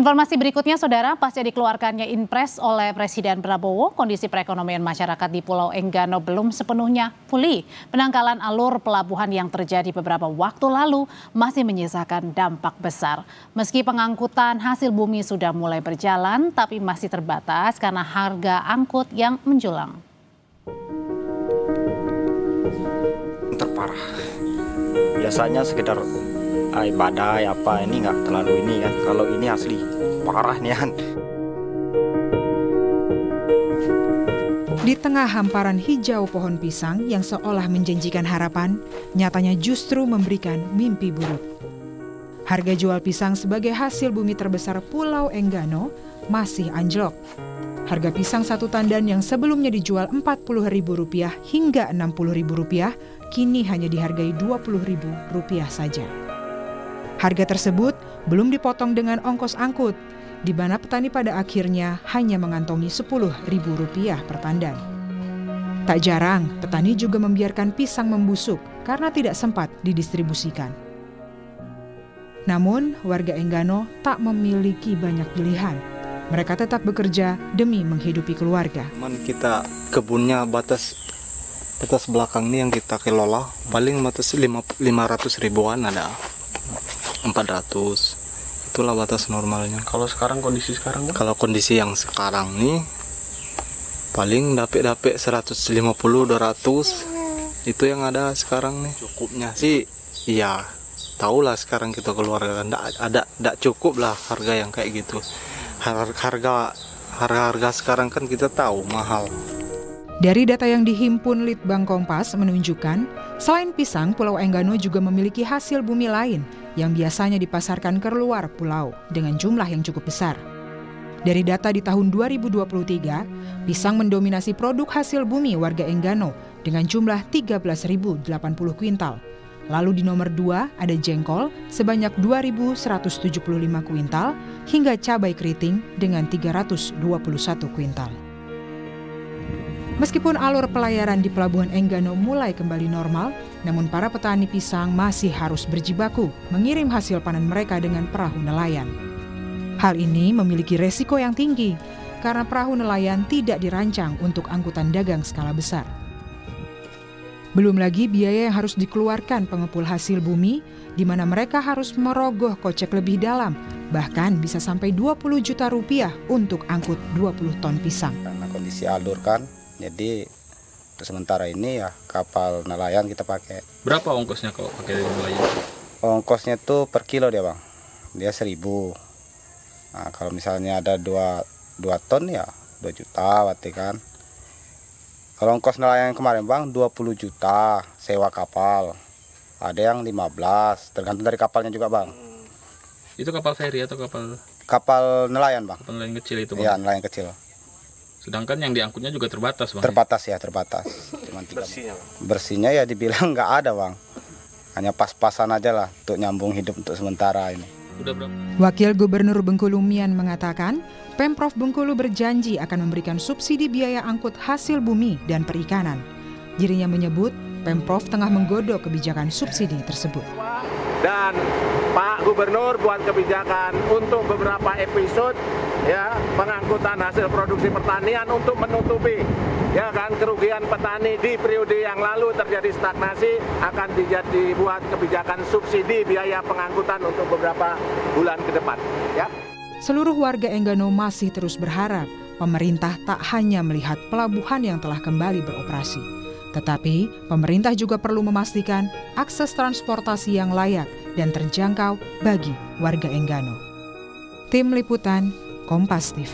Informasi berikutnya, Saudara, pasca dikeluarkannya Inpres oleh Presiden Prabowo, kondisi perekonomian masyarakat di Pulau Enggano belum sepenuhnya pulih. Penangkalan alur pelabuhan yang terjadi beberapa waktu lalu masih menyisakan dampak besar. Meski pengangkutan hasil bumi sudah mulai berjalan, tapi masih terbatas karena harga angkut yang menjulang. Terparah. Biasanya sekedar badai apa ini nggak terlalu ini kan, kalau ini asli parah nih kan. Di tengah hamparan hijau pohon pisang yang seolah menjanjikan harapan, nyatanya justru memberikan mimpi buruk. Harga jual pisang sebagai hasil bumi terbesar Pulau Enggano masih anjlok. Harga pisang satu tandan yang sebelumnya dijual Rp40.000 hingga Rp60.000 kini hanya dihargai Rp20.000 saja. Harga tersebut belum dipotong dengan ongkos angkut, di mana petani pada akhirnya hanya mengantongi Rp10.000 per tandan. Tak jarang, petani juga membiarkan pisang membusuk karena tidak sempat didistribusikan. Namun, warga Enggano tak memiliki banyak pilihan. Mereka tetap bekerja demi menghidupi keluarga. Kita kebunnya batas belakang ini yang kita kelola, paling batas 500 ribuan ada. 400, itulah batas normalnya. Kalau sekarang kondisi sekarang? Kalau kondisi yang sekarang nih paling dapat 150-200 itu yang ada sekarang nih. Cukupnya sih iya, tahulah sekarang kita keluarga kan enggak cukup lah harga yang kayak gitu. Harga sekarang kan kita tahu mahal. Dari data yang dihimpun Litbang Kompas menunjukkan, selain pisang, Pulau Enggano juga memiliki hasil bumi lain yang biasanya dipasarkan ke luar pulau dengan jumlah yang cukup besar. Dari data di tahun 2023, pisang mendominasi produk hasil bumi warga Enggano dengan jumlah 13.080 kuintal. Lalu di nomor 2 ada jengkol sebanyak 2.175 kuintal hingga cabai keriting dengan 321 kuintal. Meskipun alur pelayaran di Pelabuhan Enggano mulai kembali normal, namun para petani pisang masih harus berjibaku mengirim hasil panen mereka dengan perahu nelayan. Hal ini memiliki resiko yang tinggi karena perahu nelayan tidak dirancang untuk angkutan dagang skala besar. Belum lagi biaya yang harus dikeluarkan pengepul hasil bumi, di mana mereka harus merogoh kocek lebih dalam, bahkan bisa sampai Rp20 juta untuk angkut 20 ton pisang. Karena kondisi alur kan, jadi untuk sementara ini ya kapal nelayan kita pakai. Berapa ongkosnya kalau pakai nelayan? Ongkosnya tuh per kilo dia bang, dia 1.000. Nah, kalau misalnya ada 2 ton ya 2 juta berarti kan. Kalau ongkos nelayan kemarin bang 20 juta sewa kapal, ada yang 15, tergantung dari kapalnya juga bang. Itu kapal feri atau kapal? Kapal nelayan bang. Kapal nelayan kecil itu bang? Iya nelayan kecil. Sedangkan yang diangkutnya juga terbatas bang? Terbatas ya, terbatas. Cuman bersihnya ya dibilang nggak ada bang. Hanya pas-pasan aja lah untuk nyambung hidup untuk sementara ini. Wakil Gubernur Bengkulu Mian mengatakan, Pemprov Bengkulu berjanji akan memberikan subsidi biaya angkut hasil bumi dan perikanan. Dirinya menyebut Pemprov tengah menggodok kebijakan subsidi tersebut. Dan Pak Gubernur buat kebijakan untuk beberapa episode ya pengangkutan hasil produksi pertanian untuk menutupi ya kan kerugian petani di periode yang lalu terjadi stagnasi, akan dibuat kebijakan subsidi biaya pengangkutan untuk beberapa bulan ke depan ya. Seluruh warga Enggano masih terus berharap pemerintah tak hanya melihat pelabuhan yang telah kembali beroperasi, tetapi pemerintah juga perlu memastikan akses transportasi yang layak dan terjangkau bagi warga Enggano. Tim Liputan Kompas TV.